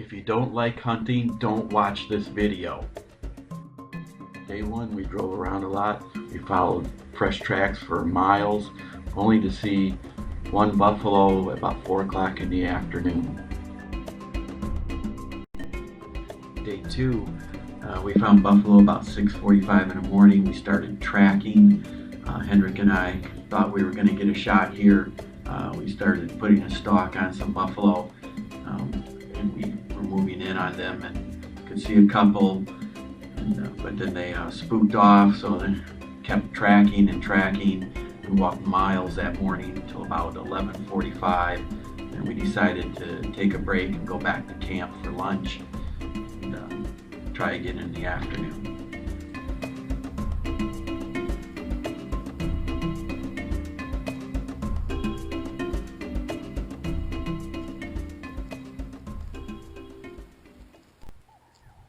If you don't like hunting, don't watch this video. Day one, we drove around a lot. We followed fresh tracks for miles, only to see one buffalo about 4 o'clock in the afternoon. Day two, we found buffalo about 6:45 in the morning. We started tracking. Hendrik and I thought we were going to get a shot here. We started putting a stalk on some buffalo, and we were moving in on them and could see a couple, but then they spooked off, so then kept tracking and tracking. We walked miles that morning until about 11:45, and we decided to take a break and go back to camp for lunch and try again in the afternoon.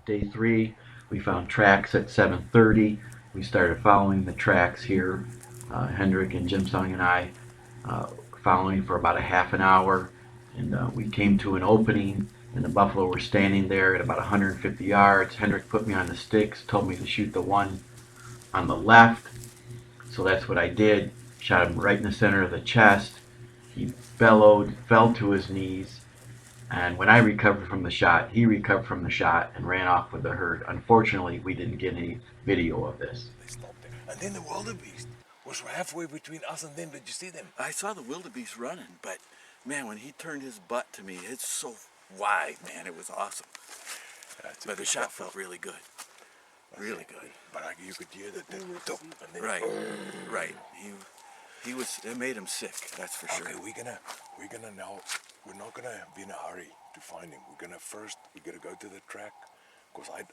Day three, we found tracks at 7:30. We started following the tracks here. Hendrik and Jim Sung and I following for about a half an hour, and we came to an opening, and the buffalo were standing there at about 150 yards. Hendrik put me on the sticks, told me to shoot the one on the left, so that's what I did. Shot him right in the center of the chest. He bellowed, fell to his knees, and when I recovered from the shot, he recovered from the shot and ran off with the herd. Unfortunately, we didn't get any video of this. They stopped there. And then the wildebeest was halfway between us and them. Did you see them? I saw the wildebeest running, but man, when he turned his butt to me, it's so wide, man. It was awesome. But the shot felt really good. Really good. But you could hear that. Right, right. He was. It made him sick. That's for sure. Okay, we're gonna now. We're not gonna be in a hurry to find him. We gotta go to the track, because I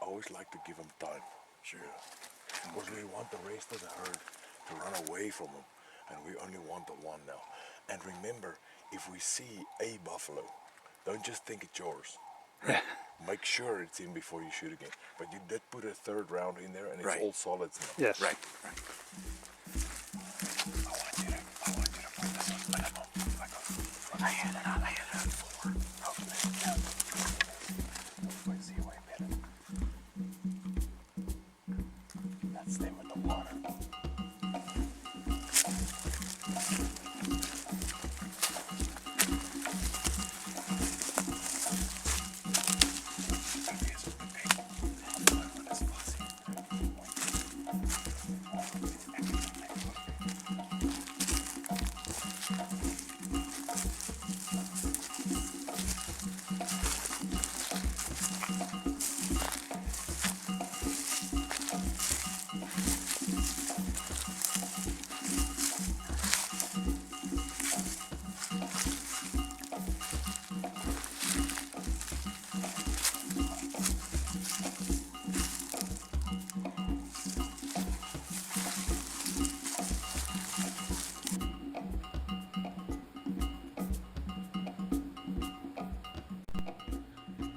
always like to give him time. Sure. Because we want the rest of the herd to run away from him, and we only want the one now. And remember, if we see a buffalo, don't just think it's yours. Make sure it's in before you shoot again. But you did put a third round in there, and it's all solids now. Yes. Right. I want you to put this on minimum. I had it on 4. Wait, see, wait a minute. That's them in the water.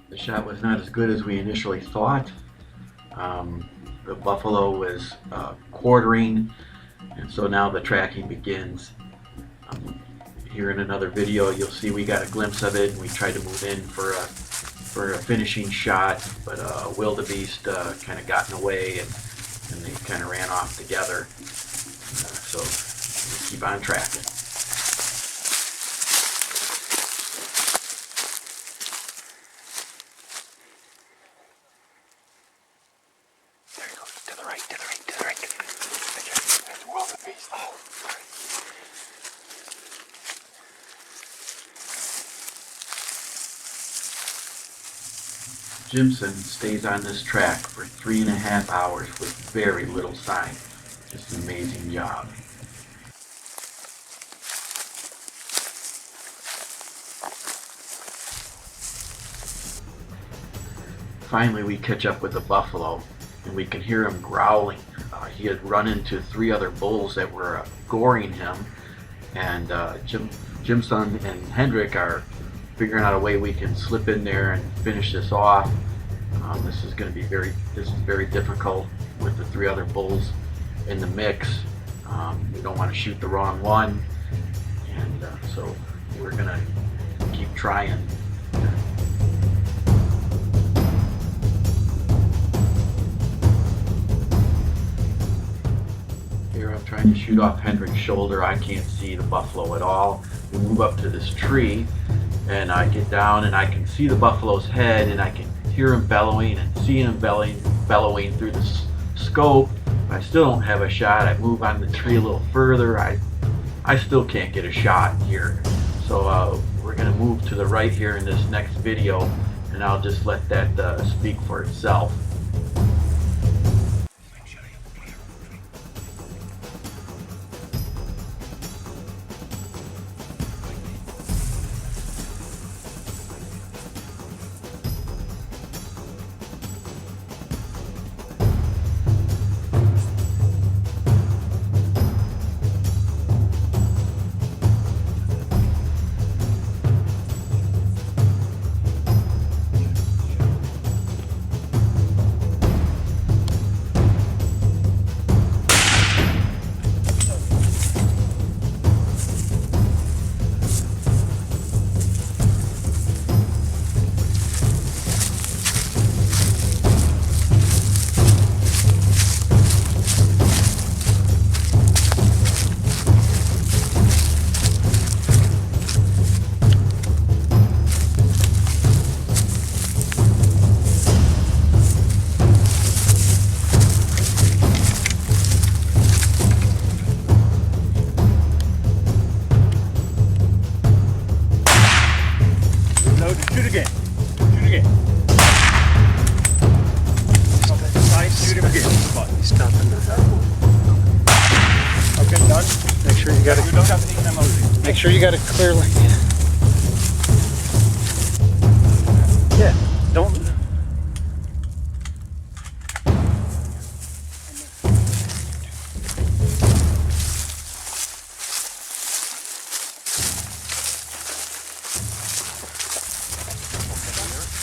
The shot was not as good as we initially thought. The buffalo was quartering, and so now the tracking begins. Here in another video, you'll see we got a glimpse of it, and we tried to move in for a finishing shot, but wildebeest kind of got in the way, and they kind of ran off together. So we keep on tracking. Jimson stays on this track for 3.5 hours with very little sign. Just an amazing job. Finally, we catch up with the buffalo, and we can hear him growling. He had run into 3 other bulls that were goring him, and Jimson and Hendrik are figuring out a way we can slip in there and finish this off. This is very difficult with the 3 other bulls in the mix. We don't want to shoot the wrong one, and so we're gonna keep trying. trying to shoot off Hendrick's shoulder. I can't see the buffalo at all. We move up to this tree, and I get down and I can see the buffalo's head, and I can hear him bellowing and see him bellowing through the scope. I still don't have a shot. I move on the tree a little further. I still can't get a shot here. So we're gonna move to the right here in this next video, and I'll just let that speak for itself. Shoot again. Shoot again. Shoot him again. He's stopping the Okay, done. Make sure you got You don't have any ammo. Make sure you got it clearly. Yeah. Don't.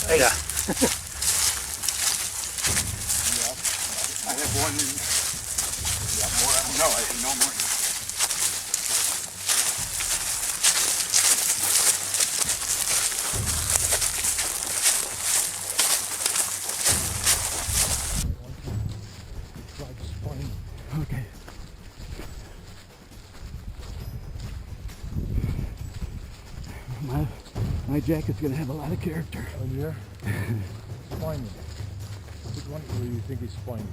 Hey. Yeah. I have one. You have more ammo? No, I have no more. Okay. My jacket's gonna have a lot of character. Oh yeah? Spine. Which one do you think is spine?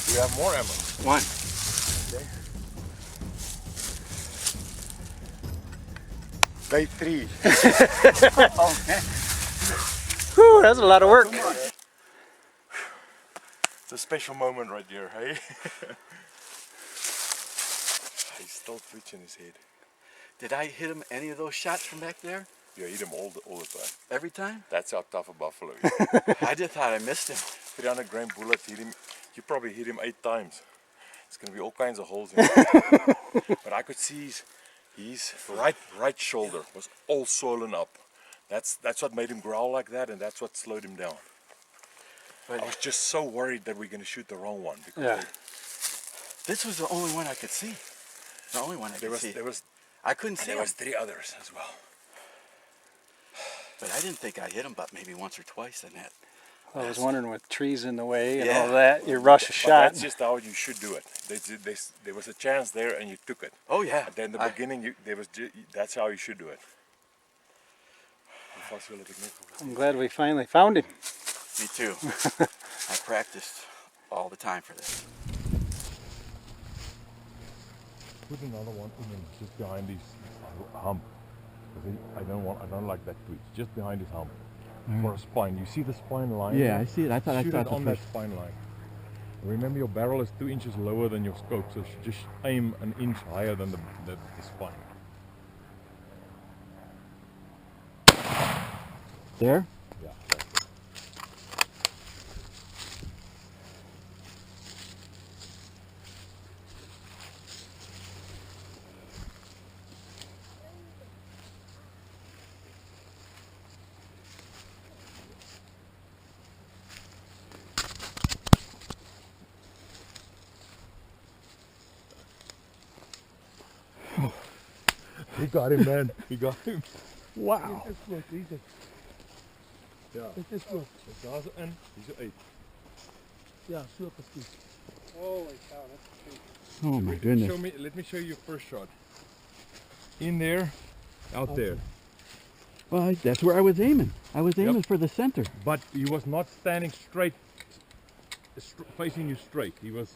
You have more ammo. One. Day 3. Whew, that's a lot of work. It's a special moment right here, hey? He's still twitching his head. Did I hit him any of those shots from back there? You hit him all the time. Every time? That's how tough a buffalo is. I just thought I missed him. 300 gram bullet hit him. You probably hit him 8 times. It's gonna be all kinds of holes in him. But I could see his right shoulder was all swollen up. That's what made him growl like that, and that's what slowed him down. But I was just so worried that we're gonna shoot the wrong one because Yeah. this was the only one I could see. The only one I could see. there was I couldn't see there him, was 3 others as well. but I didn't think I hit him but maybe once or twice in that. I was wondering with trees in the way and Yeah. all that, you rush a But shot. that's just how you should do it. There was a chance there, and you took it. Oh yeah. And then in the beginning, that's how you should do it. I'm glad we finally found him. Me too. I practiced all the time for this. Put another one in him, just behind his hump. I don't like that twitch. Just behind his hump. For a spine. You see the spine line? Yeah, I see it. I thought Shoot I it saw on the that first. spine line. Remember, your barrel is 2 inches lower than your scope, so just aim an inch higher than the spine. There? Yeah. We got him, man. We got him. Wow. Dit is goed, hier is het. Ja, Dit is goed. daar is in. Hier is uit. Ja, zo precies. Holy cow, that's Oh my goodness. Show me. Let me show you your first shot. In there, out there. Well, that's where I was aiming. I was aiming for the center. But he was not standing straight, facing you straight. He was.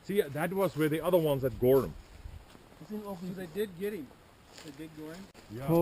See, that was where the other ones had gored him. So they did get him. They did go in. Yeah.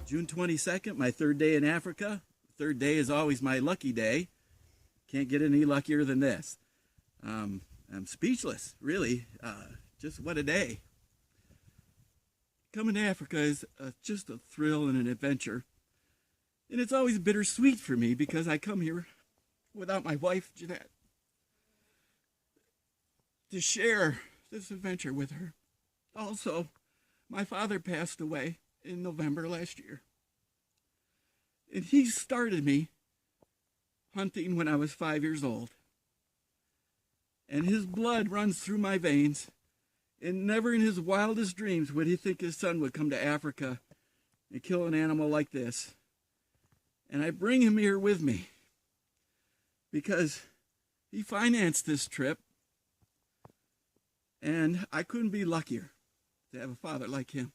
June 22nd, my third day in Africa. Third day is always my lucky day. Can't get any luckier than this. I'm speechless, really. Just what a day. Coming to Africa is just a thrill and an adventure. And it's always bittersweet for me because I come here without my wife, Jeanette, to share this adventure with her. Also, my father passed away in November last year. And he started me hunting when I was 5 years old. And his blood runs through my veins. And never in his wildest dreams would he think his son would come to Africa and kill an animal like this. And I bring him here with me because he financed this trip. And I couldn't be luckier to have a father like him.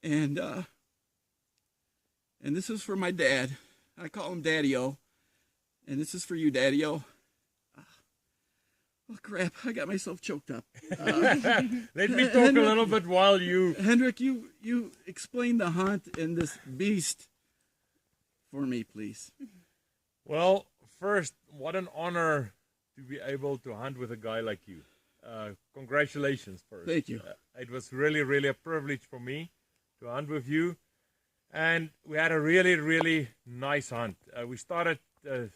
And this is for my dad. I call him Daddy-O. And this is for you, Daddy-O. Oh, crap. I got myself choked up. Let me talk a little bit while you. Hendrik, you explain the hunt and this beast for me, please. Well, first, what an honor to be able to hunt with a guy like you. Congratulations first. Thank you. It was really, really a privilege for me to hunt with you. And we had a really, really nice hunt. We started 2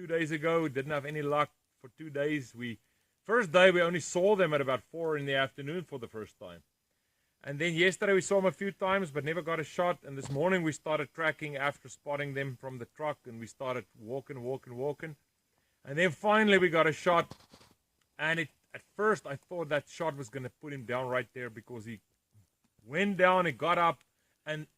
days ago, didn't have any luck for 2 days. First day, we only saw them at about 4 in the afternoon for the first time. And then yesterday we saw them a few times, but never got a shot. And this morning we started tracking after spotting them from the truck, and we started walking. And then finally we got a shot. And at first I thought that shot was going to put him down right there because he went down, he got up, and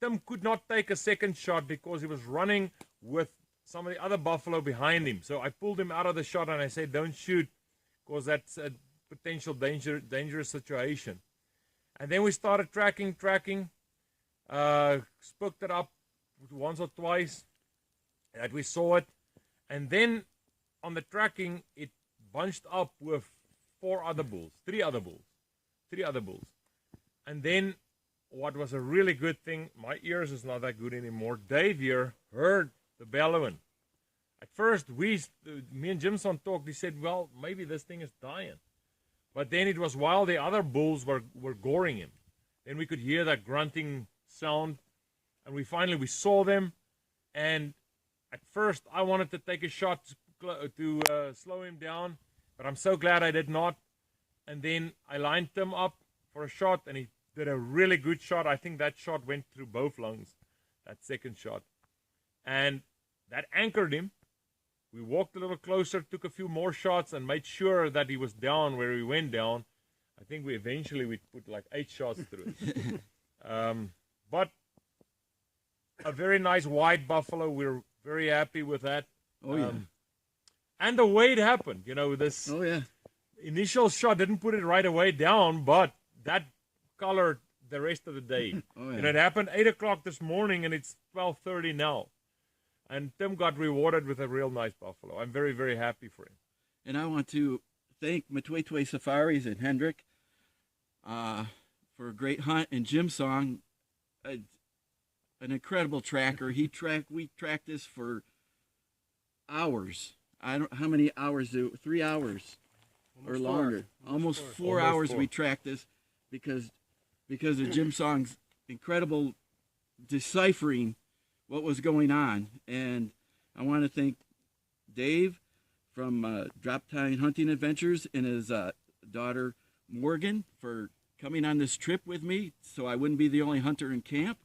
Tim could not take a second shot because he was running with some of the other buffalo behind him. So I pulled him out of the shot and I said, don't shoot, because that's a potential dangerous situation. And then we started tracking, spooked it up once or twice that we saw it. And then on the tracking, it bunched up with 3 other bulls. And then what was a really good thing, my ears is not that good anymore. Dave here heard the bellowing. At first, me and Jimson talked. He said, well, maybe this thing is dying. But then it was while the other bulls were goring him. Then we could hear that grunting sound. And we saw them. And at first, I wanted to take a shot to slow him down. But I'm so glad I did not. And then I lined him up for a shot. And he did a really good shot. I think that shot went through both lungs, that second shot. And that anchored him. We walked a little closer, took a few more shots, and made sure that he was down where he went down. I think we put like 8 shots through it. But a very nice white buffalo. We're very happy with that. Oh yeah. And the way it happened, this Oh yeah. initial shot didn't put it right away down, but that colored the rest of the day. Oh yeah. And it happened 8 o'clock this morning, and it's 12:30 now. And Tim got rewarded with a real nice buffalo. I'm very, very happy for him. And I want to thank Matwetwe Safaris and Hendrik for a great hunt, and Jim Song, an incredible tracker. We tracked this for hours. I don't how many hours 3 hours or longer. Almost 4 Almost hours 4. we tracked this because of Jim Song's incredible deciphering what was going on. And I want to thank Dave from Drop Tine Hunting Adventures and his daughter Morgan for coming on this trip with me so I wouldn't be the only hunter in camp.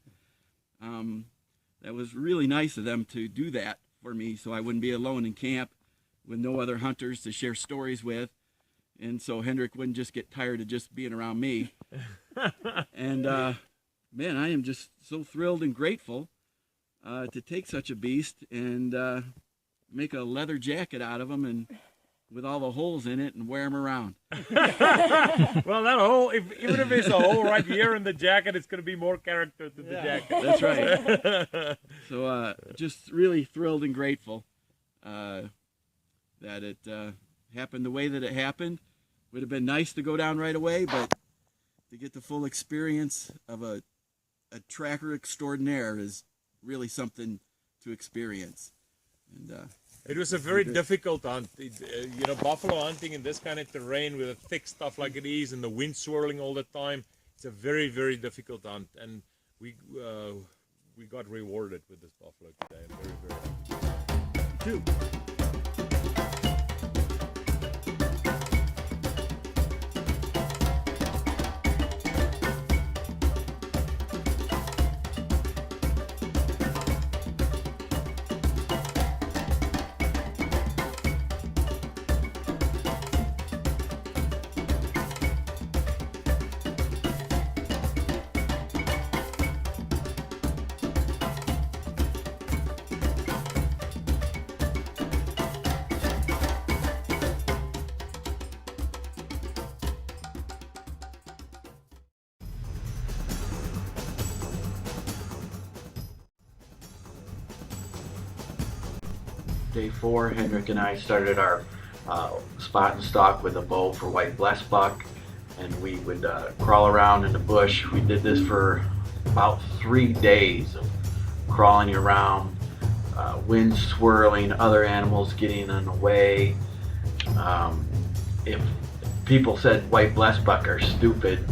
That was really nice of them to do that for me so I wouldn't be alone in camp with no other hunters to share stories with. And so Hendrik wouldn't just get tired of just being around me. And man, I am just so thrilled and grateful to take such a beast and make a leather jacket out of him and with all the holes in it and wear him around. Well, that hole, even if there's a hole right here in the jacket, it's going to be more character to the jacket. That's right. So just really thrilled and grateful that it happened the way that it happened. Would have been nice to go down right away, but to get the full experience of a tracker extraordinaire is really something to experience. And It was a very difficult hunt. Buffalo hunting in this kind of terrain with a thick stuff like it is and the wind swirling all the time, it's a very, very difficult hunt. And we got rewarded with this buffalo today. I'm very, very happy. two. Day 4, Hendrik and I started our spot and stalk with a bow for white blessbuck, and we would crawl around in the bush. We did this for about 3 days of crawling around, wind swirling, other animals getting in the way. If people said white blessbuck are stupid,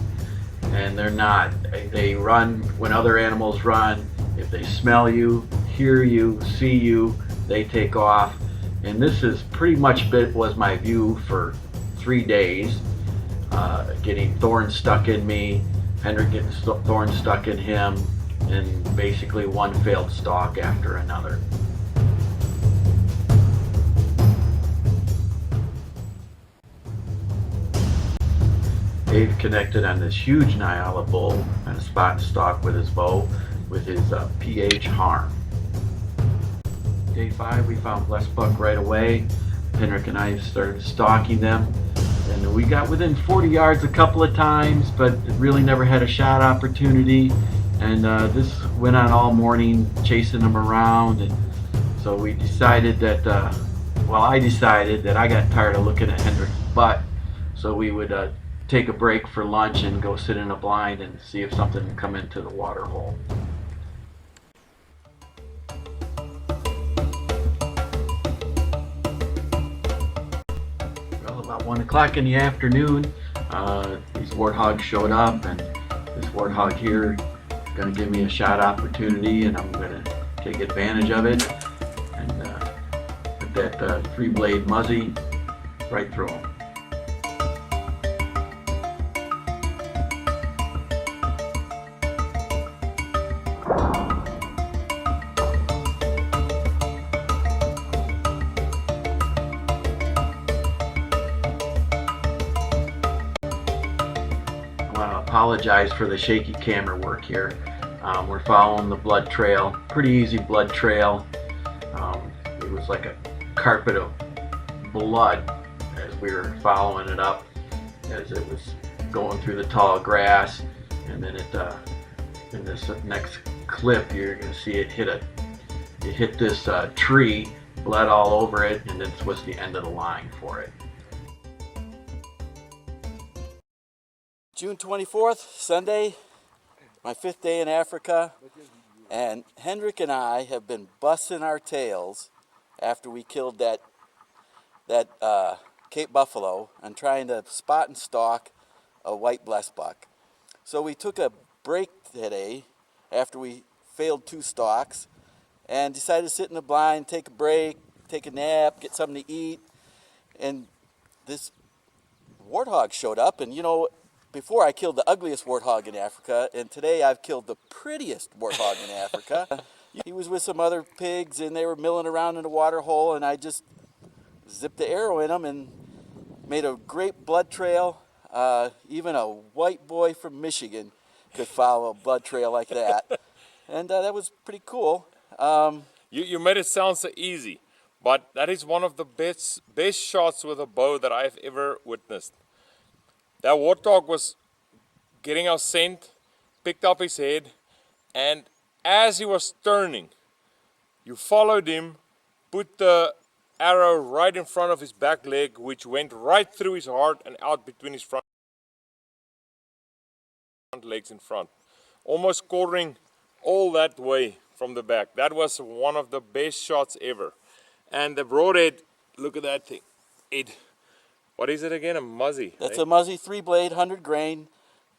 and they're not. They run when other animals run. If they smell you, hear you, see you, they take off. And this is pretty much was my view for 3 days. Getting thorns stuck in me, Hendrik getting thorns stuck in him, and basically one failed stalk after another. Dave connected on this huge Nyala bull on a spot and stalk with his bow with his PH Harm. Day 5, we found blessbuck right away. Hendrik and I started stalking them, and we got within 40 yards a couple of times, but really never had a shot opportunity. And this went on all morning, chasing them around. And so we decided that, I decided that I got tired of looking at Hendrik's butt, so we would take a break for lunch and go sit in a blind and see if something would come into the water hole. Well, about 1 o'clock in the afternoon, these warthogs showed up, and this warthog here is going to give me a shot opportunity, and I'm going to take advantage of it and put that 3-blade muzzy right through him. apologize for the shaky camera work here. We're following the blood trail, pretty easy blood trail. It was like a carpet of blood as we were following it up, as it was going through the tall grass, and then in this next clip you're going to see it hit this tree, blood all over it, and this was the end of the line for it. June 24th, Sunday, my 5th day in Africa, and Hendrik and I have been busting our tails after we killed that Cape buffalo and trying to spot and stalk a white blessbuck. So we took a break today after we failed 2 stalks and decided to sit in the blind, take a break, take a nap, get something to eat. And this warthog showed up, and you know, before I killed the ugliest warthog in Africa, and today I've killed the prettiest warthog in Africa. He was with some other pigs and they were milling around in a water hole, and I just zipped the arrow in them and made a great blood trail. Even a white boy from Michigan could follow a blood trail like that. And that was pretty cool. You made it sound so easy, but that is one of the best shots with a bow that I've ever witnessed. That warthog was getting our scent, picked up his head, and as he was turning, you followed him, put the arrow right in front of his back leg, which went right through his heart and out between his front legs in front, almost quartering all that way from the back. That was one of the best shots ever. And the broadhead, look at that thing. What is it again? A Muzzy? That's a Muzzy 3-blade, 100 grain.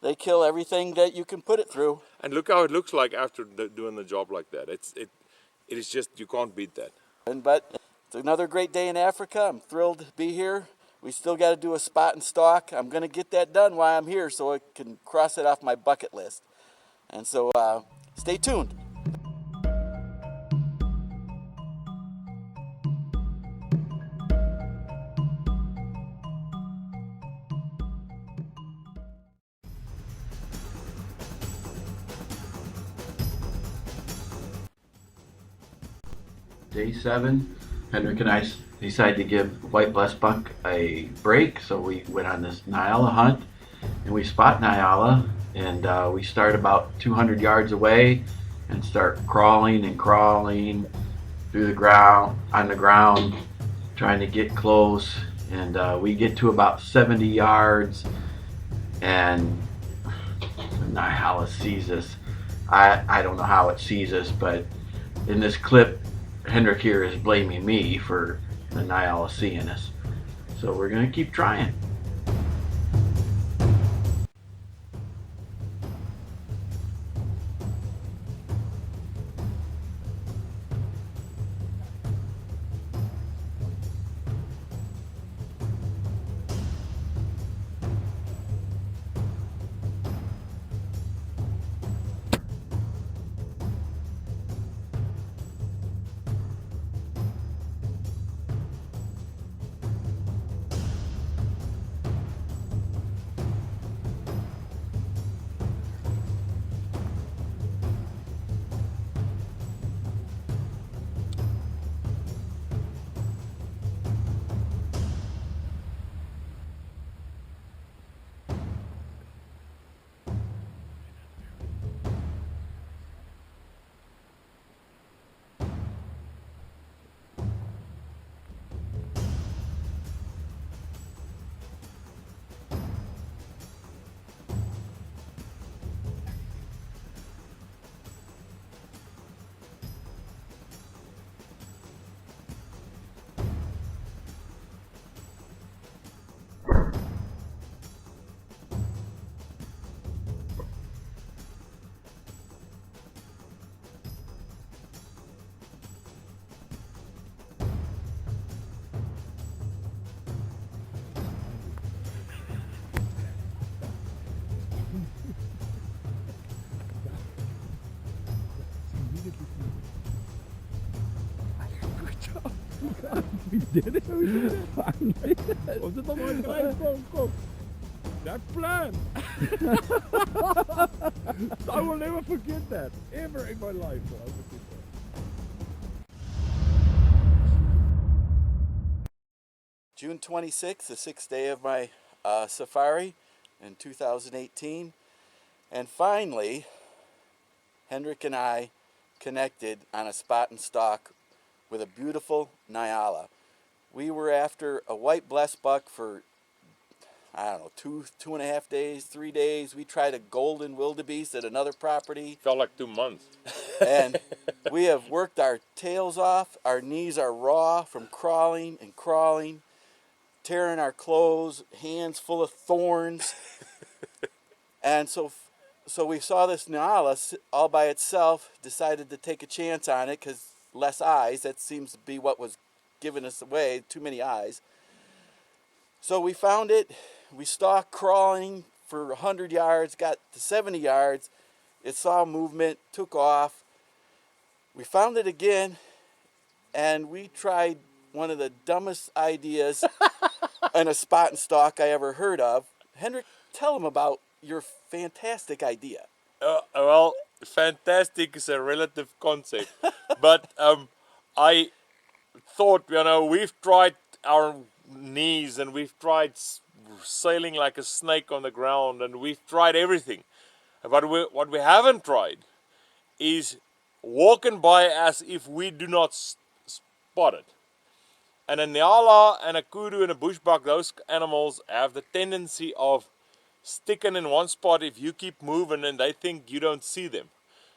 They kill everything that you can put it through. And look how it looks like after doing the job like that. It is just, you can't beat that. But it's another great day in Africa. I'm thrilled to be here. We still got to do a spot and stalk. I'm going to get that done while I'm here so I can cross it off my bucket list. And so stay tuned. Day 7, Hendrik and I decided to give white blessbuck a break, so we went on this Nyala hunt, and we spot Nyala, and we start about 200 yards away and start crawling through the ground, on the ground, trying to get close, and we get to about 70 yards, and Nyala sees us. I don't know how it sees us, but in this clip, Hendrik here is blaming me for the Nyala seeing us. So we're going to keep trying. We did it. Finally. Go. That plan. I will never forget that ever in my life. I will forget that. June 26th, the 6th day of my safari in 2018. And finally, Hendrik and I connected on a spot and stalk with a beautiful Nyala. We were after a white blessbuck for, I don't know, 2.5 days, 3 days. We tried a golden wildebeest at another property. Felt like 2 months. And we have worked our tails off. Our knees are raw from crawling and crawling, tearing our clothes, hands full of thorns. And so we saw this Nyala all by itself, decided to take a chance on it because less eyes. That seems to be what was giving us away, too many eyes. So we found it. We stalked crawling for 100 yards, got to 70 yards. It saw movement, took off. We found it again, and we tried one of the dumbest ideas in a spot and stalk I ever heard of. Hendrik, tell them about your fantastic idea. Well, fantastic is a relative concept, but I thought, we've tried our knees and we've tried sailing like a snake on the ground and we've tried everything. But what we haven't tried is walking by as if we do not spot it. And a Nyala and a kudu and a bushbuck, those animals have the tendency of sticking in one spot if you keep moving and they think you don't see them.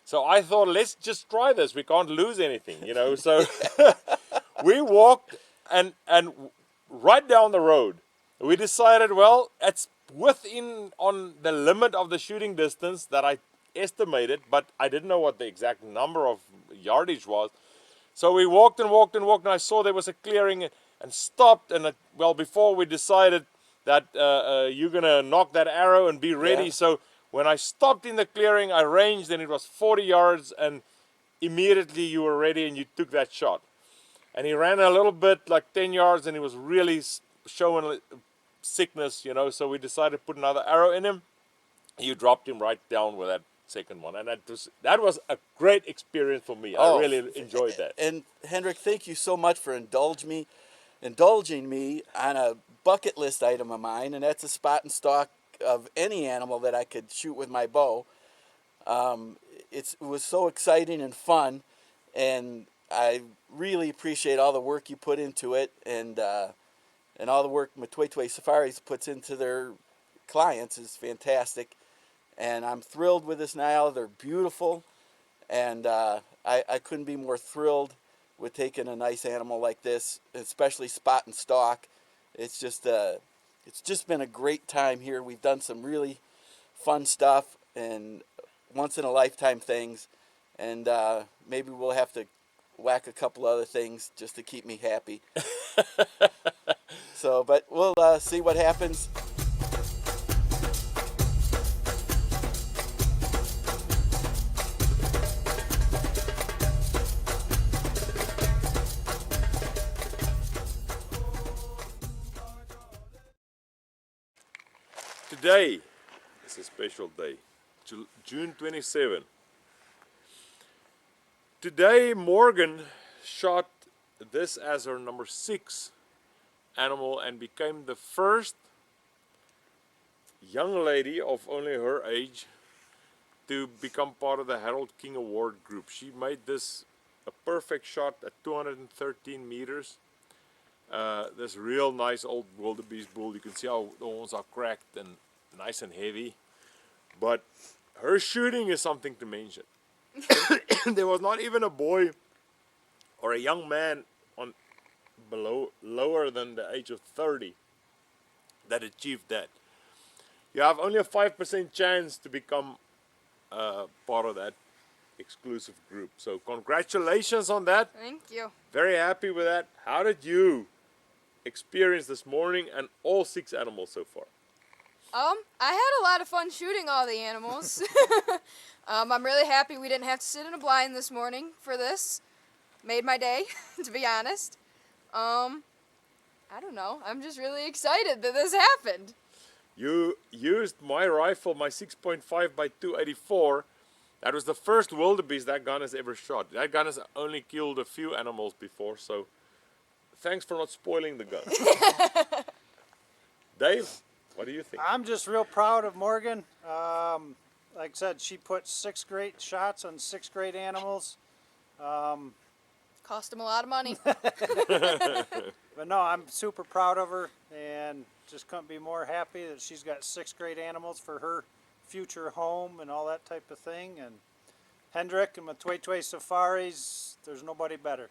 So I thought, let's just try this. We can't lose anything, So we walked and right down the road, we decided, well, it's within on the limit of the shooting distance that I estimated, but I didn't know what the exact number of yardage was. So we walked and walked and walked, and I saw there was a clearing and stopped. And before we decided that you're gonna knock that arrow and be ready. Yeah. So when I stopped in the clearing, I ranged, and it was 40 yards, and immediately you were ready and you took that shot. And he ran a little bit, like 10 yards, and he was really showing sickness, So we decided to put another arrow in him. You dropped him right down with that second one, and that was a great experience for me. I really enjoyed that. And Hendrik, thank you so much for indulging me on a bucket list item of mine, and that's a spot and stalk of any animal that I could shoot with my bow. It was so exciting and fun, and I really appreciate all the work you put into it, and all the work Matwetwe Safaris puts into their clients is fantastic. And I'm thrilled with this Nyala. They're beautiful, and I couldn't be more thrilled with taking a nice animal like this, especially spot and stalk. It's just been a great time here. We've done some really fun stuff and once in a lifetime things, and maybe we'll have to whack a couple other things just to keep me happy. But we'll see what happens. Today is a special day, June 27. Today Morgan shot this as her number 6 animal and became the first young lady of only her age to become part of the Harold King Award group. She made this a perfect shot at 213 meters. This real nice old wildebeest bull. You can see how the horns are cracked and nice and heavy. But her shooting is something to mention. There was not even a boy or a young man on lower than the age of 30 that achieved that. You have only a 5% chance to become part of that exclusive group. So congratulations on that. Thank you. Very happy with that. How did you experience this morning and all 6 animals so far? I had a lot of fun shooting all the animals. I'm really happy we didn't have to sit in a blind this morning for this. Made my day, to be honest. I don't know. I'm just really excited that this happened. You used my rifle, my 6.5 by 284. That was the first wildebeest that gun has ever shot. That gun has only killed a few animals before, so thanks for not spoiling the gun. Dave, what do you think? I'm just real proud of Morgan. Like I said, she put 6 great shots on 6 great animals. Cost him a lot of money. But no, I'm super proud of her and just couldn't be more happy that she's got 6 great animals for her future home and all that type of thing. And Hendrik and Matwetwe Safaris, there's nobody better.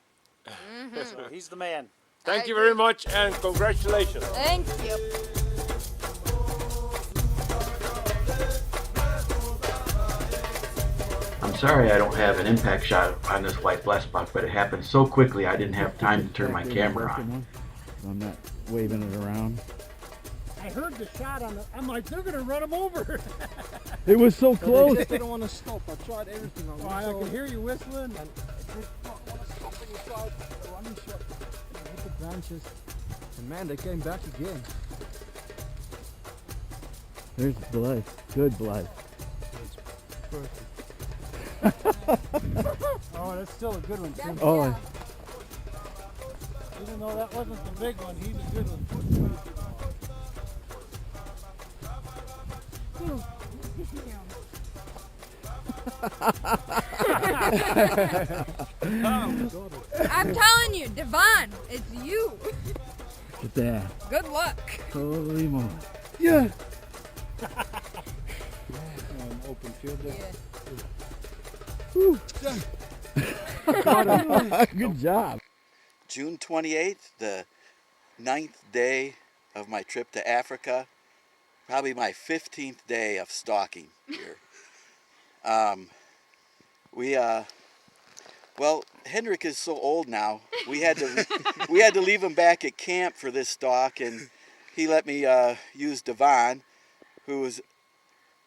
So he's the man. Thank you very much and congratulations. Thank you. I'm sorry I don't have an impact shot on this white blessed buck, but it happened so quickly I didn't have time to turn my camera on. I'm not waving it around. I heard the shot on the. I'm like, they're gonna run him over. It was so close. They don't want to stop. I tried everything. I could hear you whistling. And they don't want to stop when you tried the running shot. And hit the branches. And man, they came back again. There's blood. Good blood. Oh, that's still a good one, too. Oh, Even though that wasn't the big one, he's a good one. I'm telling you, Devon, it's you. look at that. Good luck. Holy moly. Yeah. Open field there. Good job. June 28th, the 9th day of my trip to Africa. Probably my 15th day of stalking here. Well, Hendrik is so old now. We had to leave him back at camp for this stalk, and he let me use Devon, who is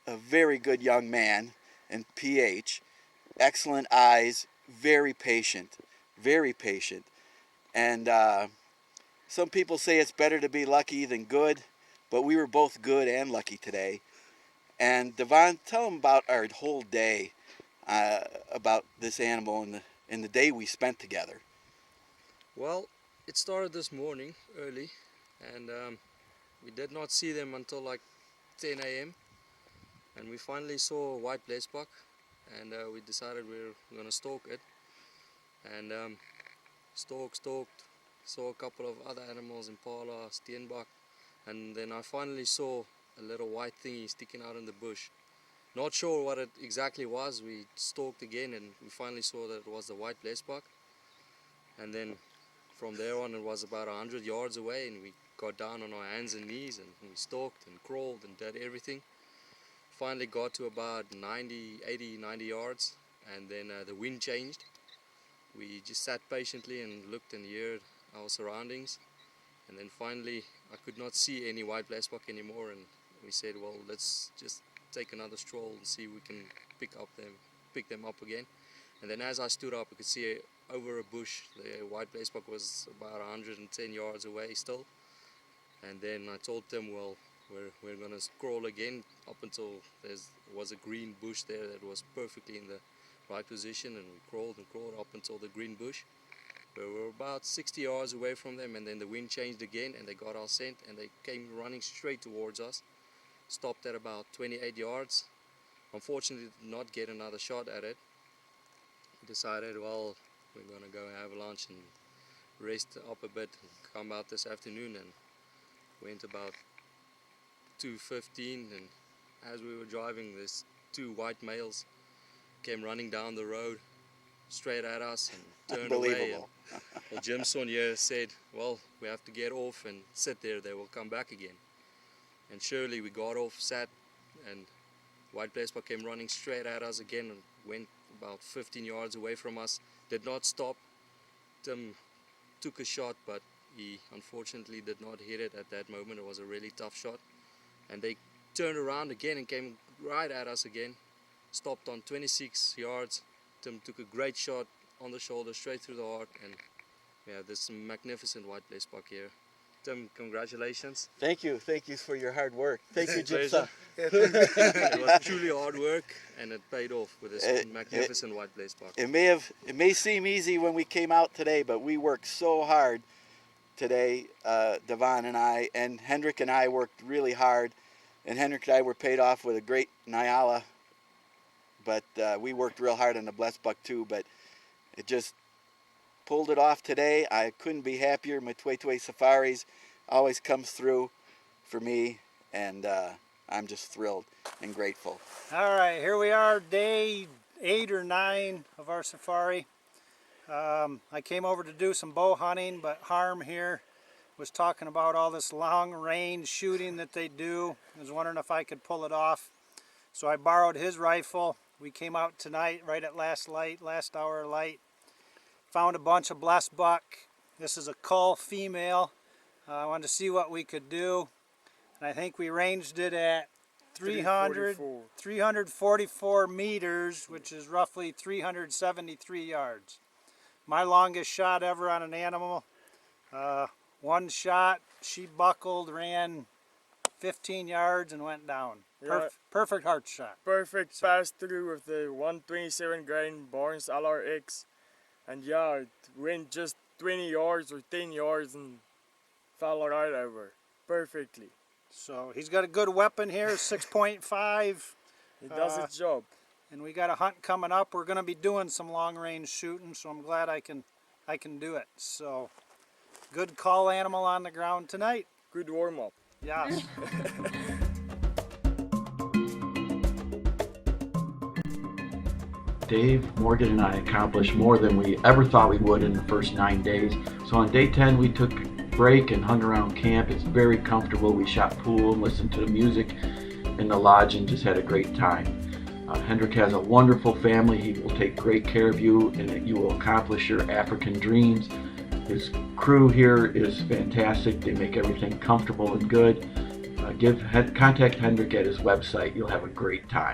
a very good young man and PH, excellent eyes, very patient, and some people say it's better to be lucky than good, but we were both good and lucky today. And Devon, tell them about our whole day, about this animal and the day we spent together. Well, it started this morning early, and we did not see them until like 10 a.m. and we finally saw a white blesbok, and we decided we were going to stalk it, and stalked, saw a couple of other animals, impala, steenbok, and then I finally saw a little white thingy sticking out in the bush. Not sure what it exactly was. We stalked again and we finally saw that it was the white blesbok, and then from there on it was about 100 yards away, and we got down on our hands and knees and we stalked and crawled and did everything. Finally got to about 90 yards, and then the wind changed. We just sat patiently and looked and heard our surroundings, and then finally I could not see any white blesbok anymore, and we said, well, let's just take another stroll and see if we can pick them up again. And then as I stood up, I could see over a bush the white blesbok was about 110 yards away still. And then I told them, well, we're going to scroll again up until there was a green bush there that was perfectly in the right position, and we crawled and crawled up until the green bush. We were about 60 yards away from them, and then the wind changed again and they got our scent and they came running straight towards us. Stopped at about 28 yards. Unfortunately did not get another shot at it. Decided, well, we're going to go have lunch and rest up a bit and come out this afternoon, and went about 2:15, and as we were driving, these two white males came running down the road straight at us and turned away. And, well, Jimson here said, well, we have to get off and sit there, they will come back again. And surely we got off, sat, and white blesbok came running straight at us again and went about 15 yards away from us. Did not stop. Tim took a shot, but he unfortunately did not hit it at that moment. It was a really tough shot. And they turned around again and came right at us again. Stopped on 26 yards. Tim took a great shot on the shoulder, straight through the heart, and yeah, there's some magnificent white blesbok here. Tim, congratulations. Thank you for your hard work. Thank you, Jim Pleasure. Song. It was truly hard work, and it paid off with this magnificent white blaze buck. It may seem easy when we came out today, but we worked so hard today. Devon and I, and Hendrik and I worked really hard, and Hendrik and I were paid off with a great Nyala. But we worked real hard on the blessed buck too. But it just pulled it off today. I couldn't be happier. My Tway Safaris always comes through for me, and I'm just thrilled and grateful. All right, here we are, day 8 or 9 of our safari. I came over to do some bow hunting, but Harm here was talking about all this long range shooting that they do. I was wondering if I could pull it off. So I borrowed his rifle. We came out tonight right at last hour light. Found a bunch of blessed buck. This is a cull female. I wanted to see what we could do. And I think we ranged it at 344 meters, which is roughly 373 yards. My longest shot ever on an animal. One shot, she buckled, ran 15 yards and went down. Perfect heart shot. Perfect pass through with the 127 grain Barnes LRX. And yeah, it went just 20 yards or 10 yards and fell right over perfectly. So he's got a good weapon here, 6.5. It does its job. And we got a hunt coming up. We're going to be doing some long range shooting, so I'm glad I can do it. So good call animal on the ground tonight. Good warm up. Yes. Dave, Morgan, and I accomplished more than we ever thought we would in the first 9 days. So on day 10, we took a break and hung around camp. It's very comfortable. We shot pool and listened to the music in the lodge and just had a great time. Hendrik has a wonderful family. He will take great care of you, and you will accomplish your African dreams. His crew here is fantastic. They make everything comfortable and good. Contact Hendrik at his website. You'll have a great time.